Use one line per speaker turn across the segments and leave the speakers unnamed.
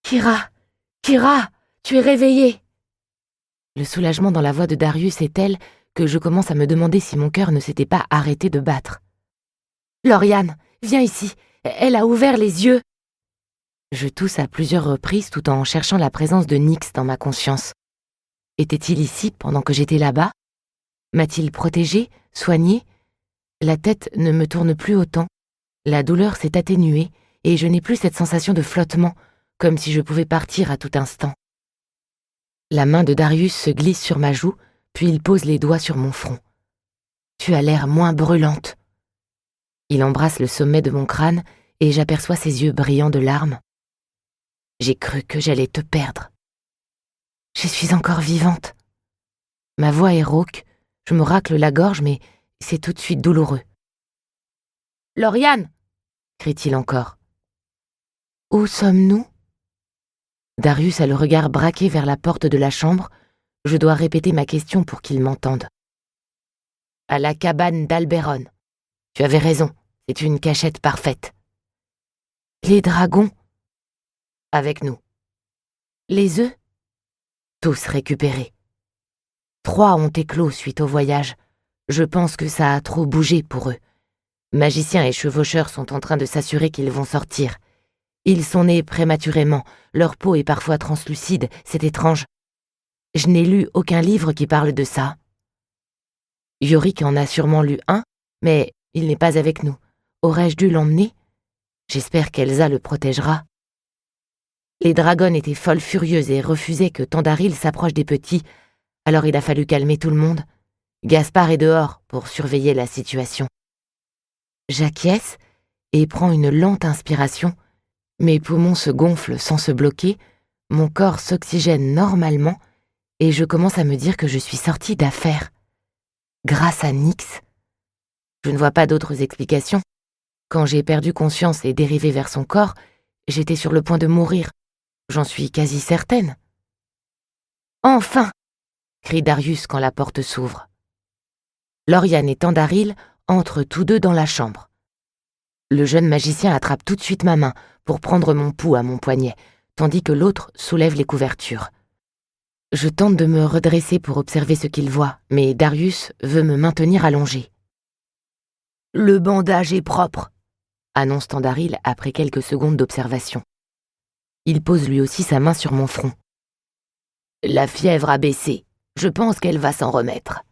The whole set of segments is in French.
Kira, Kira, tu es réveillée. Le soulagement dans la voix de Darius est tel que je commence à me demander si mon cœur ne s'était pas arrêté de battre. Lauriane, viens ici, elle a ouvert les yeux. Je tousse à plusieurs reprises tout en cherchant la présence de Nyx dans ma conscience. Était-il ici pendant que j'étais là-bas? M'a-t-il protégée, soignée? La tête ne me tourne plus autant. La douleur s'est atténuée et je n'ai plus cette sensation de flottement, comme si je pouvais partir à tout instant. La main de Darius se glisse sur ma joue, puis il pose les doigts sur mon front. Tu as l'air moins brûlante. Il embrasse le sommet de mon crâne et j'aperçois ses yeux brillants de larmes. J'ai cru que j'allais te perdre. Je suis encore vivante. Ma voix est rauque, je me racle la gorge, mais c'est tout de suite douloureux. Lauriane, crie-t-il encore. Où sommes-nous? Darius a le regard braqué vers la porte de la chambre. Je dois répéter ma question pour qu'il m'entende. À la cabane d'Alberon. Tu avais raison, c'est une cachette parfaite. Les dragons? Avec nous. Les œufs? Tous récupérés. 3 ont éclos suite au voyage. Je pense que ça a trop bougé pour eux. Magiciens et chevaucheurs sont en train de s'assurer qu'ils vont sortir. Ils sont nés prématurément, leur peau est parfois translucide, c'est étrange. Je n'ai lu aucun livre qui parle de ça. Yorick en a sûrement lu un, mais il n'est pas avec nous. Aurais-je dû l'emmener? J'espère qu'Elsa le protégera. Les dragonnes étaient folles furieuses et refusaient que Thondaril s'approche des petits, alors il a fallu calmer tout le monde. Gaspard est dehors pour surveiller la situation. J'acquiesce et prends une lente inspiration. Mes poumons se gonflent sans se bloquer, mon corps s'oxygène normalement et je commence à me dire que je suis sortie d'affaire. Grâce à Nyx. Je ne vois pas d'autres explications. Quand j'ai perdu conscience et dérivé vers son corps, j'étais sur le point de mourir. J'en suis quasi certaine. Enfin! Crie Darius quand la porte s'ouvre. Lauriane et Thondaril entrent tous deux dans la chambre. Le jeune magicien attrape tout de suite ma main pour prendre mon pouls à mon poignet, tandis que l'autre soulève les couvertures. Je tente de me redresser pour observer ce qu'il voit, mais Darius veut me maintenir allongée. « Le bandage est propre », annonce Thondaril après quelques secondes d'observation. Il pose lui aussi sa main sur mon front. « La fièvre a baissé. Je pense qu'elle va s'en remettre.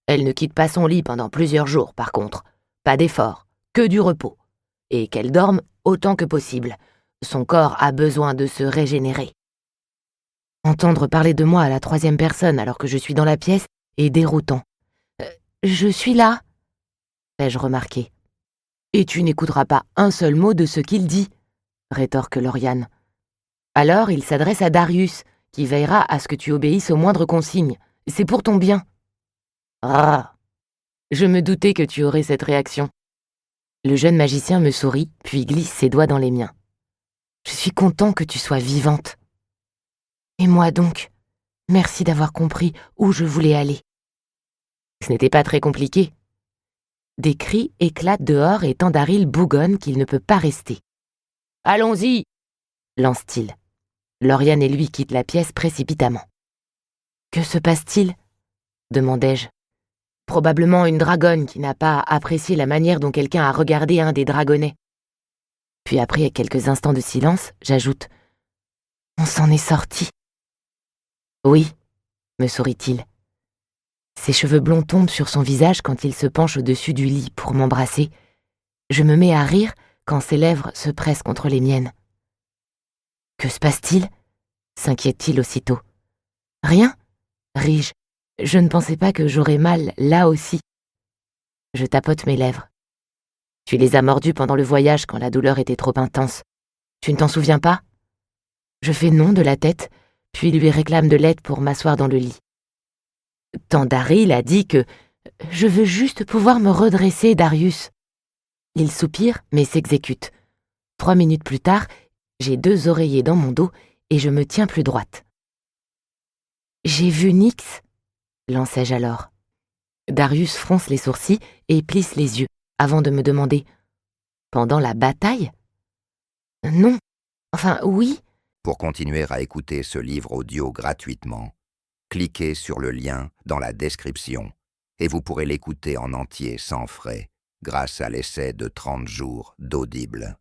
Elle ne quitte pas son lit pendant plusieurs jours, par contre. Pas d'effort, que du repos. Et qu'elle dorme autant que possible. Son corps a besoin de se régénérer. » Entendre parler de moi à la 3e personne alors que je suis dans la pièce est déroutant. « Je suis là », ai-je remarqué. « Et tu n'écouteras pas un seul mot de ce qu'il dit », rétorque Lauriane. Alors il s'adresse à Darius, qui veillera à ce que tu obéisses aux moindres consignes. C'est pour ton bien. Ah, je me doutais que tu aurais cette réaction. Le jeune magicien me sourit, puis glisse ses doigts dans les miens. Je suis content que tu sois vivante. Et moi donc, merci d'avoir compris où je voulais aller. Ce n'était pas très compliqué. Des cris éclatent dehors et Thondaril bougonne qu'il ne peut pas rester. « Allons-y » lance-t-il. Lauriane et lui quittent la pièce précipitamment. « Que se passe-t-il » demandai-je. Probablement une dragonne qui n'a pas apprécié la manière dont quelqu'un a regardé un des dragonnets. Puis après quelques instants de silence, j'ajoute « On s'en est sorti. » Oui, me sourit-il. Ses cheveux blonds tombent sur son visage quand il se penche au-dessus du lit pour m'embrasser. Je me mets à rire quand ses lèvres se pressent contre les miennes. Que se passe-t-il ? S'inquiète-t-il aussitôt. Rien, ris-je. Je ne pensais pas que j'aurais mal là aussi. Je tapote mes lèvres. Tu les as mordus pendant le voyage quand la douleur était trop intense. Tu ne t'en souviens pas ? Je fais non de la tête, puis lui réclame de l'aide pour m'asseoir dans le lit. Thondaril a dit que « Je veux juste pouvoir me redresser, Darius ». Il soupire, mais s'exécute. 3 minutes plus tard, j'ai 2 oreillers dans mon dos et je me tiens plus droite. « J'ai vu Nyx », lançai-je alors. Darius fronce les sourcils et plisse les yeux, avant de me demander « Pendant la bataille ?»« Non, enfin oui,
Pour continuer à écouter ce livre audio gratuitement, cliquez sur le lien dans la description et vous pourrez l'écouter en entier sans frais grâce à l'essai de 30 jours d'Audible.